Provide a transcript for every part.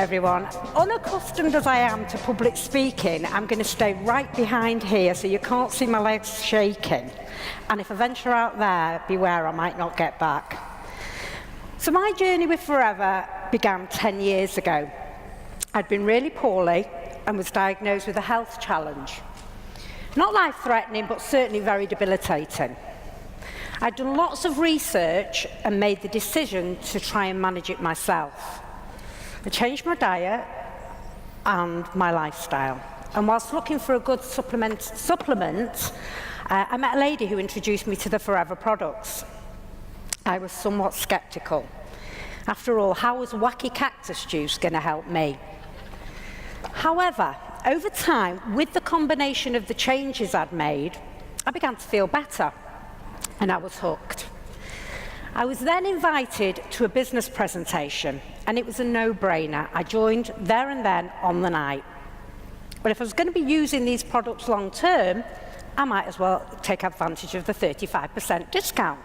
everyone. Unaccustomed as I am to public speaking, I'm going to stay right behind here so you can't see my legs shaking. And if I venture out there, beware, I might not get back. So my journey with Forever began 10 years ago. I'd been really poorly and was diagnosed with a health challenge. Not life-threatening, but certainly very debilitating. I'd done lots of research and made the decision to try and manage it myself. I changed my diet and my lifestyle. And whilst looking for a good supplement, I met a lady who introduced me to the Forever products. I was somewhat sceptical. After all, how was wacky cactus juice going to help me? However, over time, with the combination of the changes I'd made, I began to feel better, and I was hooked. I was then invited to a business presentation, and it was a no-brainer. I joined there and then on the night. But if I was going to be using these products long-term, I might as well take advantage of the 35% discount.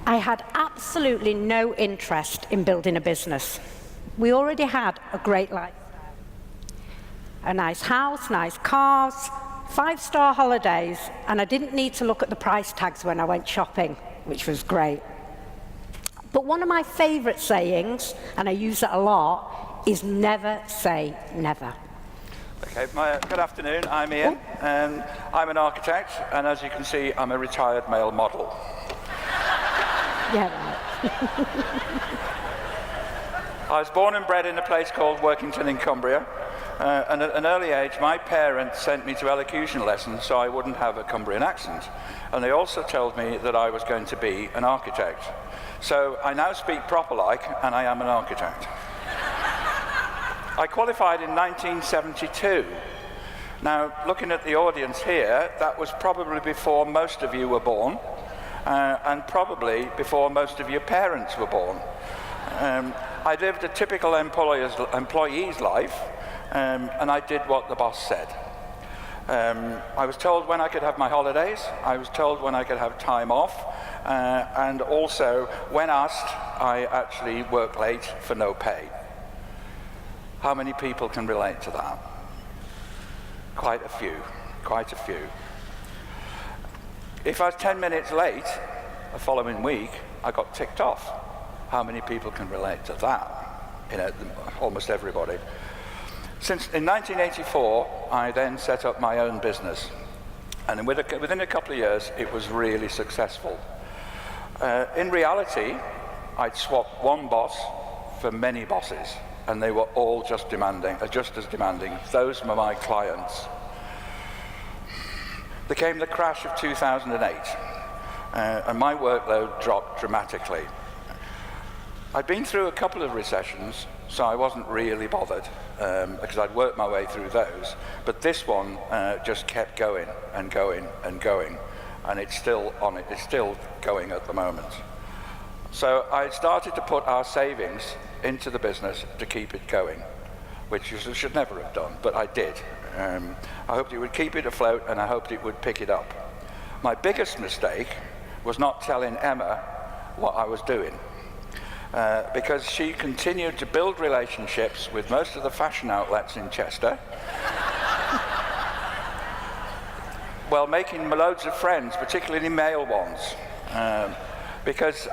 I had absolutely no interest in building a business. We already had a great lifestyle. A nice house, nice cars, 5-star holidays, and I didn't need to look at the price tags when I went shopping, which was great. But one of my favorite sayings, and I use it a lot, is never say never. Okay, good afternoon, I'm Ian. I'm an architect, and as you can see, I'm a retired male model. Yeah, right. I was born and bred in a place called Workington in Cumbria. And at an early age, my parents sent me to elocution lessons so I wouldn't have a Cumbrian accent. And they also told me that I was going to be an architect. So I now speak proper like, and I am an architect. I qualified in 1972. Now, looking at the audience here, that was probably before most of you were born, and probably before most of your parents were born. I lived a typical employee's life, and I did what the boss said. I was told when I could have my holidays, I was told when I could have time off, and also, when asked, I actually worked late for no pay. How many people can relate to that? Quite a few, quite a few. If I was 10 minutes late the following week, I got ticked off. How many people can relate to that? You know, almost everybody. In 1984, I then set up my own business. And within a couple of years, it was really successful. In reality, I'd swapped one boss for many bosses, and they were all just as demanding. Those were my clients. There came the crash of 2008, and my workload dropped dramatically. I'd been through a couple of recessions, so I wasn't really bothered, because I'd worked my way through those. But this one just kept going and going and going, and it's still going at the moment. So I started to put our savings into the business to keep it going, which I should never have done, but I did. I hoped it would keep it afloat, and I hoped it would pick it up. My biggest mistake was not telling Emma what I was doing. Because she continued to build relationships with most of the fashion outlets in Chester, while making loads of friends, particularly male ones. Because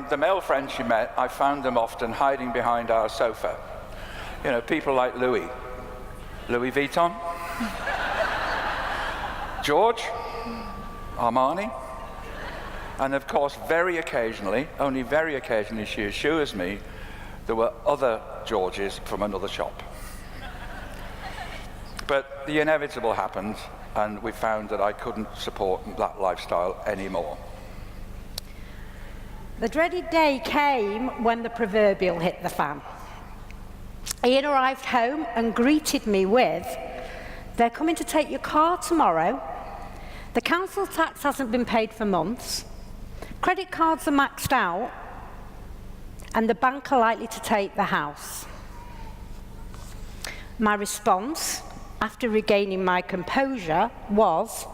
the male friends she met, I found them often hiding behind our sofa. You know, people like Louis Vuitton, George, Armani. And of course, very occasionally, only very occasionally, she assures me there were other Georges from another shop. But the inevitable happened, and we found that I couldn't support that lifestyle anymore. The dreaded day came when the proverbial hit the fan. Ian arrived home and greeted me with, "They're coming to take your car tomorrow. The council tax hasn't been paid for months. Credit cards are maxed out, and the bank are likely to take the house." My response, after regaining my composure, was,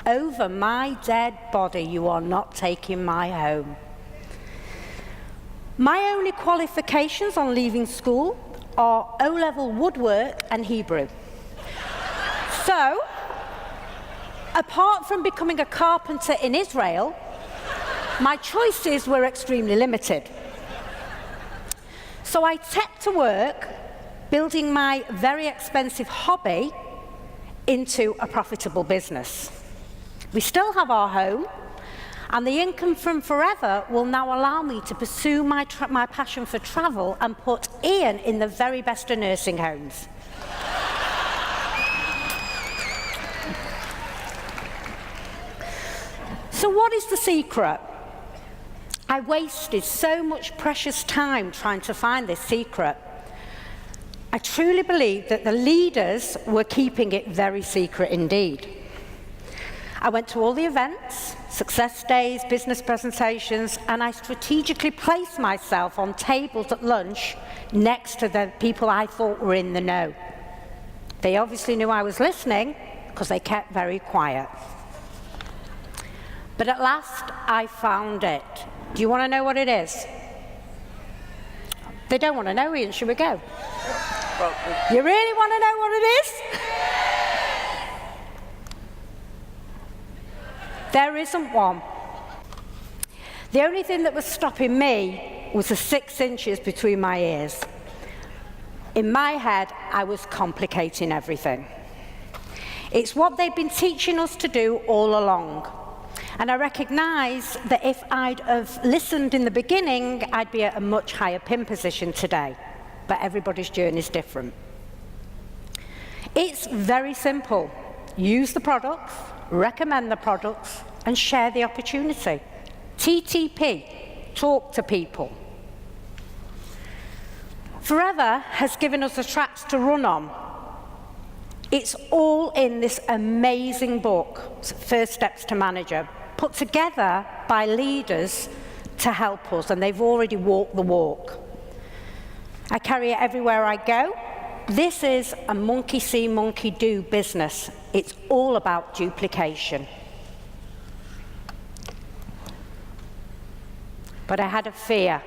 "Over my dead body, you are not taking my home." My only qualifications on leaving school are O-level woodwork and Hebrew. So, apart from becoming a carpenter in Israel, my choices were extremely limited. So I set to work building my very expensive hobby into a profitable business. We still have our home, and the income from Forever will now allow me to pursue my passion for travel and put Ian in the very best of nursing homes. So what is the secret? I wasted so much precious time trying to find this secret. I truly believe that the leaders were keeping it very secret indeed. I went to all the events, success days, business presentations, and I strategically placed myself on tables at lunch next to the people I thought were in the know. They obviously knew I was listening because they kept very quiet. But at last I found it. Do you want to know what it is? They don't want to know, Ian. Should we go? Well, you really want to know what it is? There isn't one. The only thing that was stopping me was the 6 inches between my ears. In my head, I was complicating everything. It's what they've been teaching us to do all along. And I recognise that if I'd have listened in the beginning, I'd be at a much higher pin position today. But everybody's journey is different. It's very simple. Use the products, recommend the products, and share the opportunity. TTP, talk to people. Forever has given us the tracks to run on. It's all in this amazing book, First Steps to Manager, put together by leaders to help us, and they've already walked the walk. I carry it everywhere I go. This is a monkey see, monkey do business. It's all about duplication. But I had a fear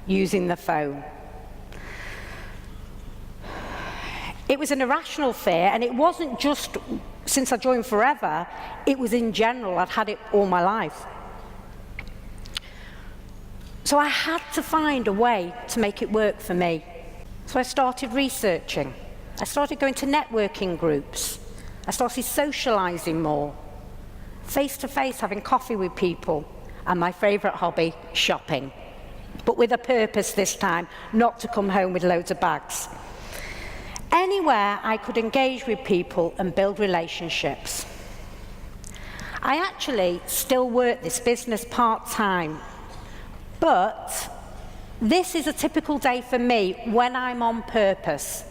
using the phone. It was an irrational fear, and it wasn't just since I joined Forever, it was in general. I'd had it all my life. So I had to find a way to make it work for me. So I started researching. I started going to networking groups. I started socializing more, face-to-face, having coffee with people, and my favorite hobby, shopping. But with a purpose this time, not to come home with loads of bags. Anywhere I could engage with people and build relationships. I actually still work this business part-time, but this is a typical day for me when I'm on purpose.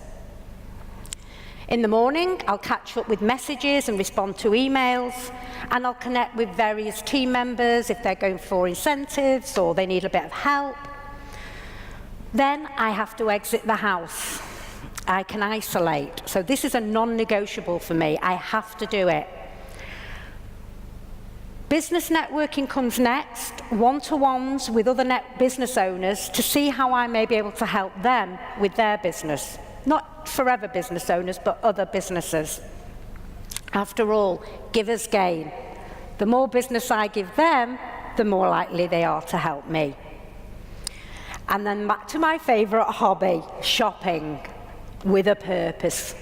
In the morning, I'll catch up with messages and respond to emails, and I'll connect with various team members if they're going for incentives or they need a bit of help. Then I have to exit the house. I can isolate. So this is a non-negotiable for me. I have to do it. Business networking comes next, one-to-ones with other business owners to see how I may be able to help them with their business. Not Forever business owners, but other businesses. After all, givers gain. The more business I give them, the more likely they are to help me. And then back to my favorite hobby, shopping with a purpose.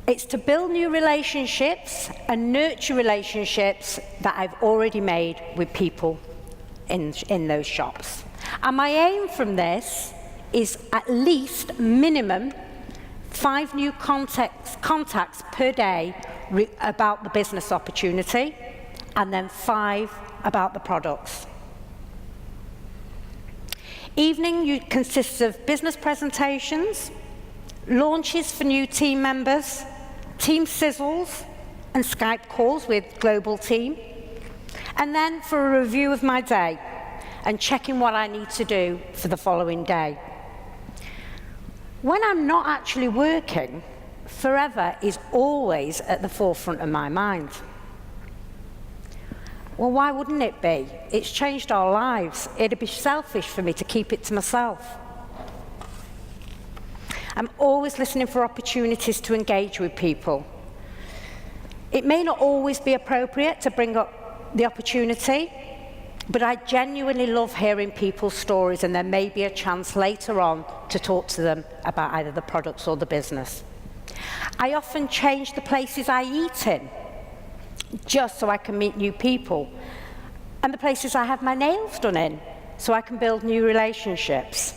It's to build new relationships and nurture relationships that I've already made with people in those shops. And my aim from this is at least minimum 5 new contacts per day about the business opportunity, and then 5 about the products. Evening consists of business presentations, launches for new team members, team sizzles, and Skype calls with global team, and then for a review of my day and checking what I need to do for the following day. When I'm not actually working, Forever is always at the forefront of my mind. Well, why wouldn't it be? It's changed our lives. It'd be selfish for me to keep it to myself. I'm always listening for opportunities to engage with people. It may not always be appropriate to bring up the opportunity, but I genuinely love hearing people's stories, and there may be a chance later on to talk to them about either the products or the business. I often change the places I eat in, just so I can meet new people, and the places I have my nails done in, so I can build new relationships.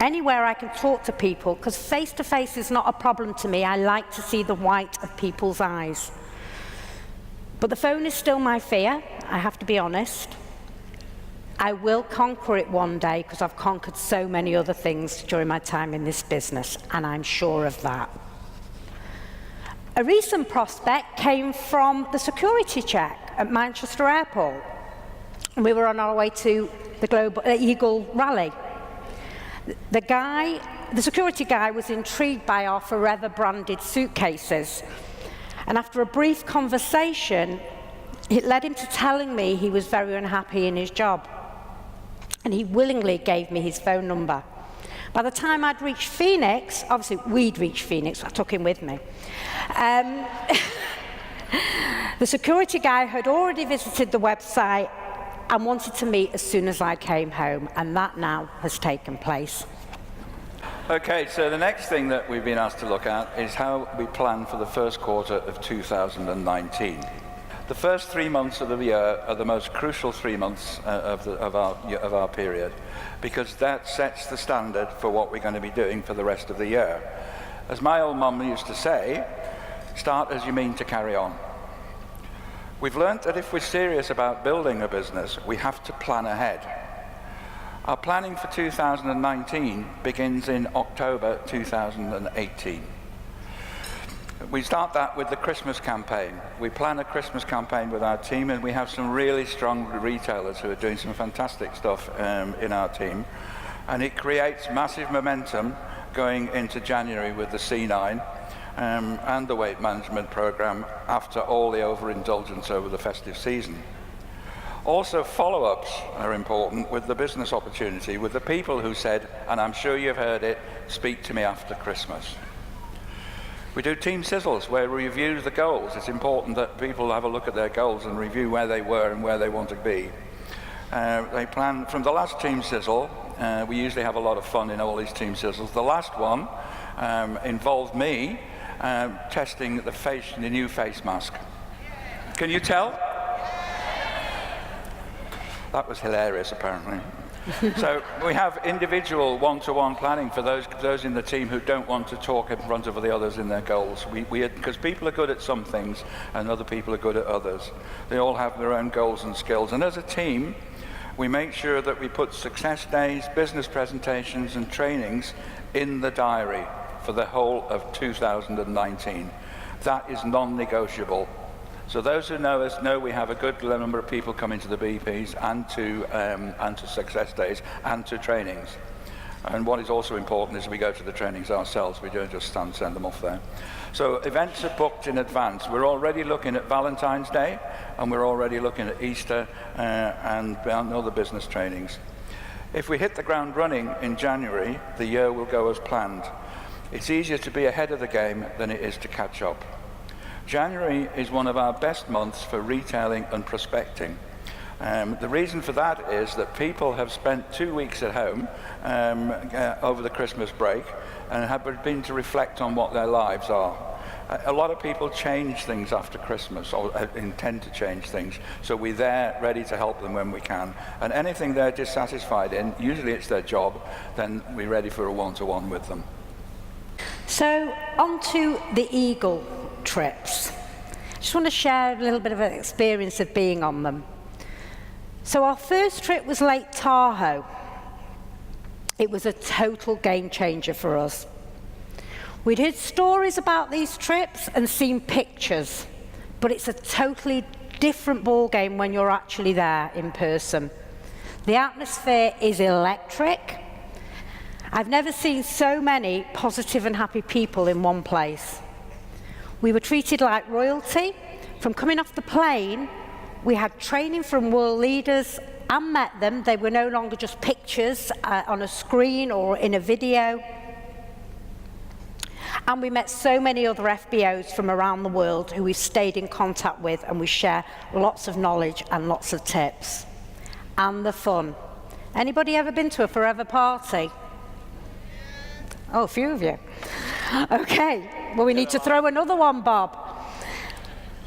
Anywhere I can talk to people, because face-to-face is not a problem to me. I like to see the white of people's eyes. But the phone is still my fear, I have to be honest. I will conquer it one day, because I've conquered so many other things during my time in this business, and I'm sure of that. A recent prospect came from the security check at Manchester Airport. And we were on our way to the Eagle Rally. The security guy was intrigued by our Forever branded suitcases. And after a brief conversation, it led him to telling me he was very unhappy in his job. And he willingly gave me his phone number. By the time I'd reached Phoenix, obviously we'd reached Phoenix, I took him with me. The security guy had already visited the website and wanted to meet as soon as I came home, and that now has taken place. Okay, so the next thing that we've been asked to look at is how we plan for the first quarter of 2019. The first 3 months of the year are the most crucial 3 months of our period, because that sets the standard for what we're going to be doing for the rest of the year. As my old mum used to say, start as you mean to carry on. We've learnt that if we're serious about building a business, we have to plan ahead. Our planning for 2019 begins in October 2018. We start that with the Christmas campaign. We plan a Christmas campaign with our team, and we have some really strong retailers who are doing some fantastic stuff in our team. And it creates massive momentum going into January with the C9 and the weight management program after all the overindulgence over the festive season. Also, follow-ups are important with the business opportunity, with the people who said, and I'm sure you've heard it, speak to me after Christmas. We do team sizzles where we review the goals. It's important that people have a look at their goals and review where they were and where they want to be. They plan from the last team sizzle. We usually have a lot of fun in all these team sizzles. The last one involved me testing the new face mask. Can you tell? That was hilarious, apparently. So we have individual one-to-one planning for those in the team who don't want to talk in front of the others in their goals. Because people are good at some things and other people are good at others. They all have their own goals and skills. And as a team, we make sure that we put success days, business presentations and trainings in the diary for the whole of 2019. That is non-negotiable. So those who know us know we have a good number of people coming to the BPs and to success days and to trainings. And what is also important is we go to the trainings ourselves. We don't just send them off there. So events are booked in advance. We're already looking at Valentine's Day, and we're already looking at Easter and other business trainings. If we hit the ground running in January, the year will go as planned. It's easier to be ahead of the game than it is to catch up. January is one of our best months for retailing and prospecting. The reason for that is that people have spent 2 weeks at home over the Christmas break and have been to reflect on what their lives are. A lot of people change things after Christmas, or intend to change things, so we're there ready to help them when we can. And anything they're dissatisfied in, usually it's their job, then we're ready for a one-to-one with them. So, on to the Eagle trips. I just want to share a little bit of an experience of being on them. So our first trip was Lake Tahoe. It was a total game changer for us. We'd heard stories about these trips and seen pictures, but it's a totally different ball game when you're actually there in person. The atmosphere is electric. I've never seen so many positive and happy people in one place. We were treated like royalty, from coming off the plane We had training from world leaders and met them. They were no longer just pictures on a screen or in a video. And we met so many other FBOs from around the world who we've stayed in contact with, and we share lots of knowledge and lots of tips. And the fun. Anybody ever been to a forever party? Oh, a few of you. Okay, well, we need to throw another one, Bob.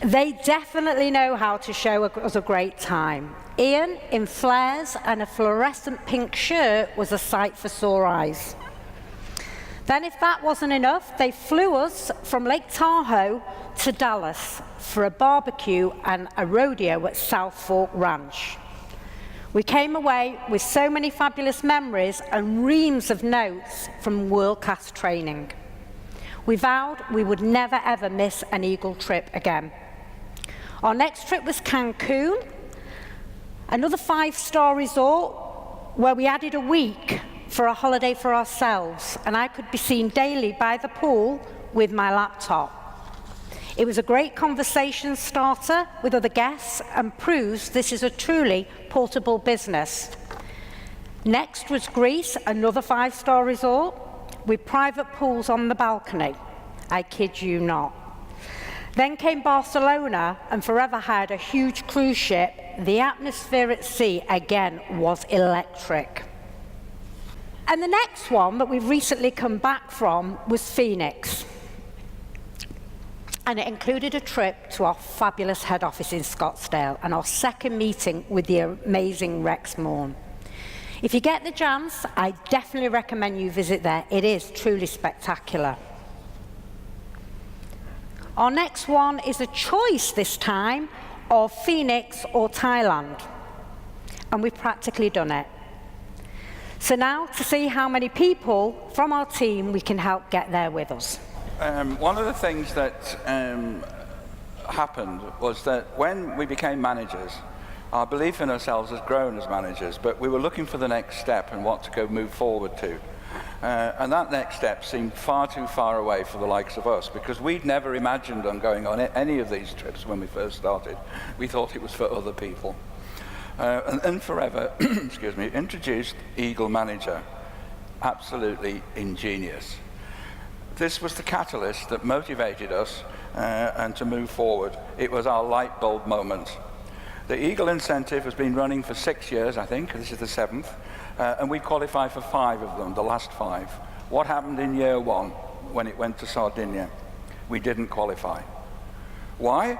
They definitely know how to show us a great time. Ian, in flares and a fluorescent pink shirt, was a sight for sore eyes. Then, if that wasn't enough, they flew us from Lake Tahoe to Dallas for a barbecue and a rodeo at South Fork Ranch. We came away with so many fabulous memories and reams of notes from world-class training. We vowed we would never ever miss an Eagle trip again. Our next trip was Cancun, another 5-star resort where we added a week for a holiday for ourselves, and I could be seen daily by the pool with my laptop. It was a great conversation starter with other guests and proves this is a truly portable business. Next was Greece, another 5-star resort with private pools on the balcony. I kid you not. Then came Barcelona, and Forever had a huge cruise ship. The atmosphere at sea, again, was electric. And the next one that we've recently come back from was Phoenix. And it included a trip to our fabulous head office in Stockdale and our second meeting with the amazing Rex Morn. If you get the chance, I definitely recommend you visit there. It is truly spectacular. Our next one is a choice this time of Phoenix or Thailand. And we've practically done it. So now to see how many people from our team we can help get there with us. One of the things that happened was that when we became managers, our belief in ourselves has grown as managers, but we were looking for the next step and what to go move forward to. And that next step seemed far too far away for the likes of us, because we'd never imagined on going on any of these trips when we first started. We thought it was for other people. And Forever, excuse me, introduced Eagle Manager. Absolutely ingenious. This was the catalyst that motivated us and to move forward. It was our light bulb moment. The Eagle incentive has been running for 6 years, I think. This is the 7th. And we qualified for 5 of them, the last 5. What happened in year 1 when it went to Sardinia? We didn't qualify. Why?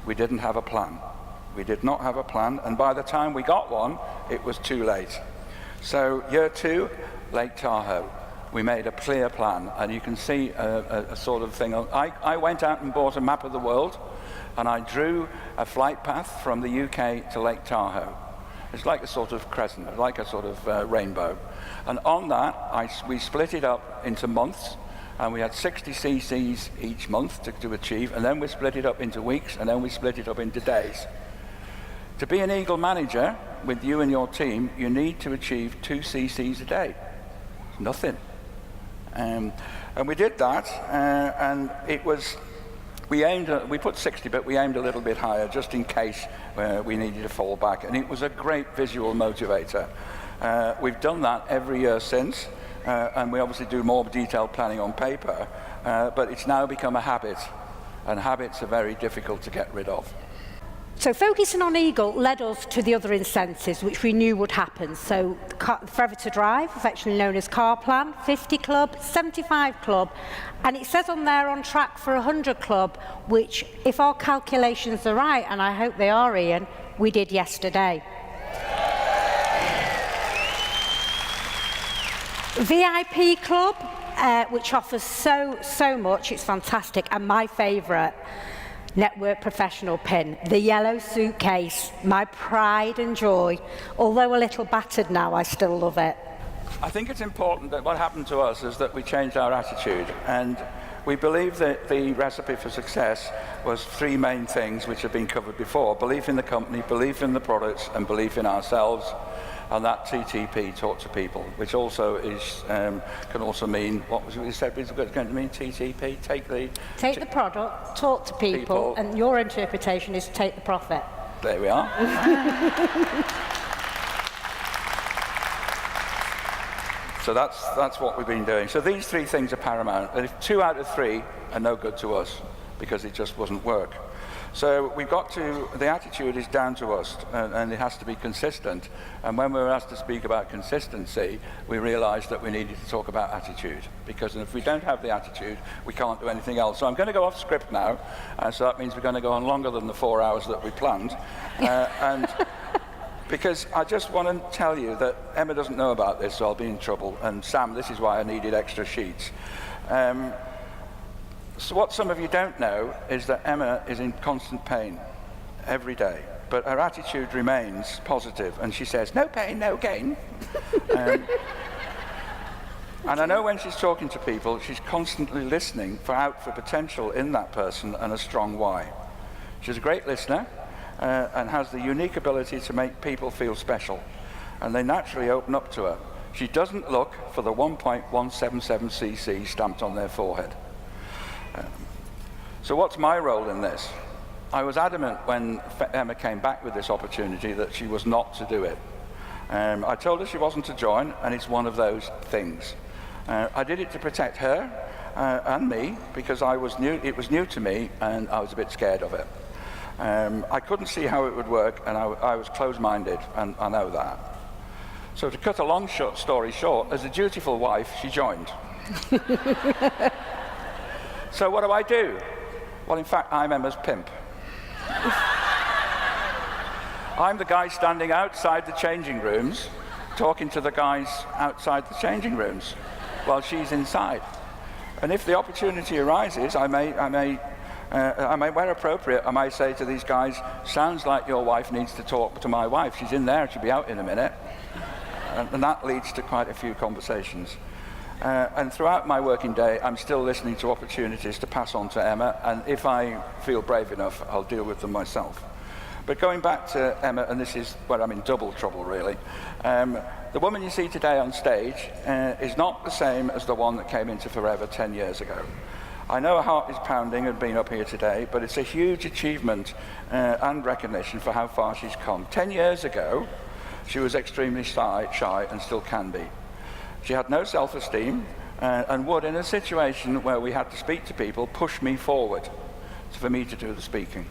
We didn't have a plan. We did not have a plan, and by the time we got one, it was too late. So year 2, Lake Tahoe. We made a clear plan, and you can see a sort of thing. I went out and bought a map of the world, and I drew a flight path from the UK to Lake Tahoe. It's like a sort of crescent, like a sort of rainbow. And on that, we split it up into months, and we had 60 CCs each month to achieve, and then we split it up into weeks, and then we split it up into days. To be an Eagle manager with you and your team, you need to achieve 2 CCs a day. Nothing. And we did that, and it was, we put 60, but we aimed a little bit higher just in case we needed to fall back, and it was a great visual motivator. We've done that every year since, and we obviously do more detailed planning on paper, but it's now become a habit, and habits are very difficult to get rid of. So focusing on Eagle led us to the other incentives, which we knew would happen. So Forever to Drive, affectionately known as Car Plan, 50 Club, 75 Club, and it says on there on track for 100 Club, which, if our calculations are right, and I hope they are, Ian, we did yesterday. VIP Club, which offers so much, it's fantastic, and my favourite, Network Professional pin, the yellow suitcase, my pride and joy. Although a little battered now, I still love it. I think it's important that what happened to us is that we changed our attitude, and we believe that the recipe for success was 3 main things which have been covered before: belief in the company, belief in the products, and belief in ourselves. And that TTP, talk to people, which also is can also mean, what was it we said was going to mean, TTP, take the product, talk to people, and your interpretation is take the profit. There we are. So that's what we've been doing. So these three things are paramount. And if 2 out of 3 are no good to us because it just doesn't work. So we've got to, the attitude is down to us, and it has to be consistent. And when we were asked to speak about consistency, we realized that we needed to talk about attitude, because if we don't have the attitude, we can't do anything else. So I'm going to go off script now, so that means we're going to go on longer than the 4 hours that we planned. And because I just want to tell you that Emma doesn't know about this, so I'll be in trouble. And Sam, this is why I needed extra sheets. So what some of you don't know is that Emma is in constant pain every day, but her attitude remains positive, and she says, no pain, no gain. And I know when she's talking to people, she's constantly listening out for potential in that person and a strong why. She's a great listener and has the unique ability to make people feel special, and they naturally open up to her. She doesn't look for the 1.177 cc stamped on their forehead. So what's my role in this? I was adamant when Emma came back with this opportunity that she was not to do it. I told her she wasn't to join, and it's one of those things. I did it to protect her and me, because it was new to me, and I was a bit scared of it. I couldn't see how it would work, and I was closed-minded, and I know that. So to cut a long story short, as a dutiful wife, she joined. So what do? Well, in fact, I'm Emma's pimp. I'm the guy standing outside the changing rooms, talking to the guys outside the changing rooms, while she's inside. And if the opportunity arises, I may, where appropriate, I may say to these guys, sounds like your wife needs to talk to my wife. She's in there, she'll be out in a minute. And that leads to quite a few conversations. And throughout my working day, I'm still listening to opportunities to pass on to Emma, and if I feel brave enough, I'll deal with them myself. But going back to Emma, and this is where I'm in double trouble, really. The woman you see today on stage is not the same as the one that came into Forever 10 years ago. I know her heart is pounding and being up here today, but it's a huge achievement and recognition for how far she's come. 10 years ago, she was extremely shy and still can be. She had no self-esteem and would, in a situation where we had to speak to people, push me forward for me to do the speaking.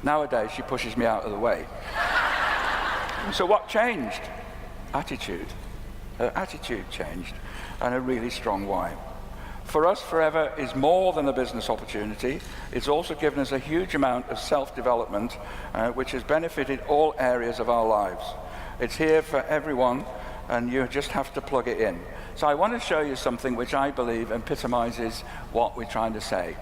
Nowadays, she pushes me out of the way. So what changed? Attitude. Her attitude changed, and a really strong why. For us, Forever is more than a business opportunity. It's also given us a huge amount of self-development, which has benefited all areas of our lives. It's here for everyone, and you just have to plug it in. So I want to show you something which I believe epitomizes what we're trying to say.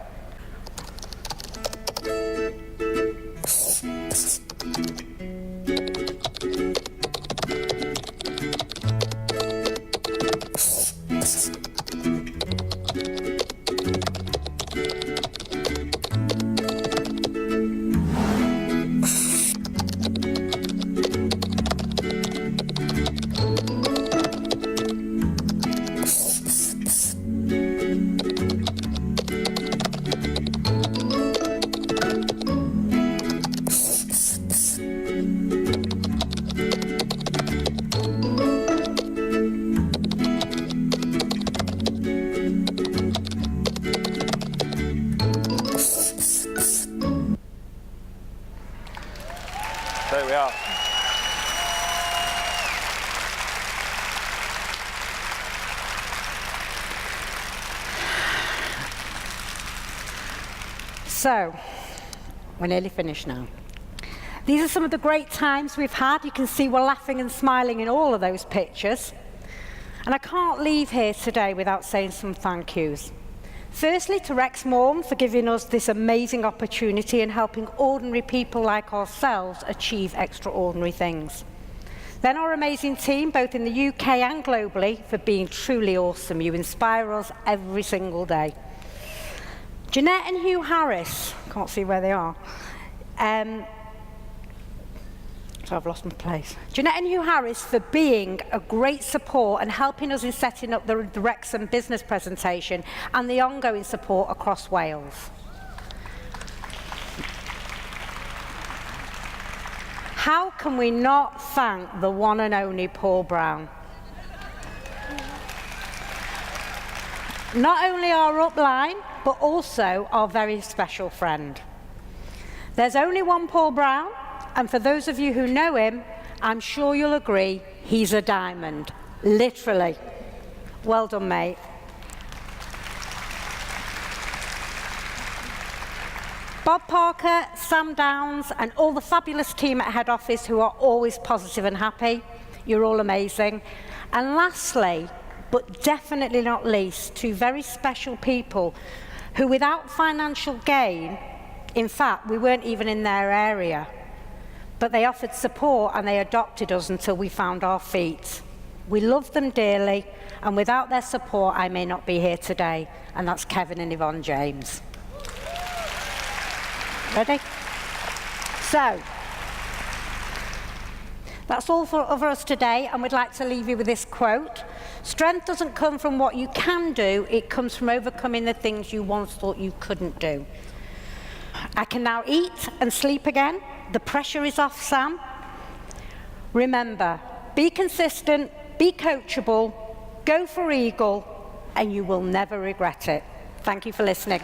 There we are. So, we're nearly finished now. These are some of the great times we've had. You can see we're laughing and smiling in all of those pictures. And I can't leave here today without saying some thank yous. Firstly, to Rex Morn for giving us this amazing opportunity and helping ordinary people like ourselves achieve extraordinary things. Then our amazing team, both in the UK and globally, for being truly awesome. You inspire us every single day. Jeanette and Hugh Harris, can't see where they are. So I've lost my place. Jeanette and Hugh Harris for being a great support and helping us in setting up the Wrexham business presentation and the ongoing support across Wales. How can we not thank the one and only Paul Brown? Not only our upline, but also our very special friend. There's only one Paul Brown, and for those of you who know him, I'm sure you'll agree he's a diamond, literally. Well done, mate. Bob Parker, Sam Downs, and all the fabulous team at head office who are always positive and happy. You're all amazing. And lastly, but definitely not least, two very special people who, without financial gain, in fact, we weren't even in their area, but they offered support and they adopted us until we found our feet. We love them dearly, and without their support, I may not be here today, and that's Kevin and Yvonne James. Ready? So, that's all for us today, and we'd like to leave you with this quote. Strength doesn't come from what you can do, it comes from overcoming the things you once thought you couldn't do. I can now eat and sleep again. The pressure is off, Sam. Remember, be consistent, be coachable, go for Eagle, and you will never regret it. Thank you for listening.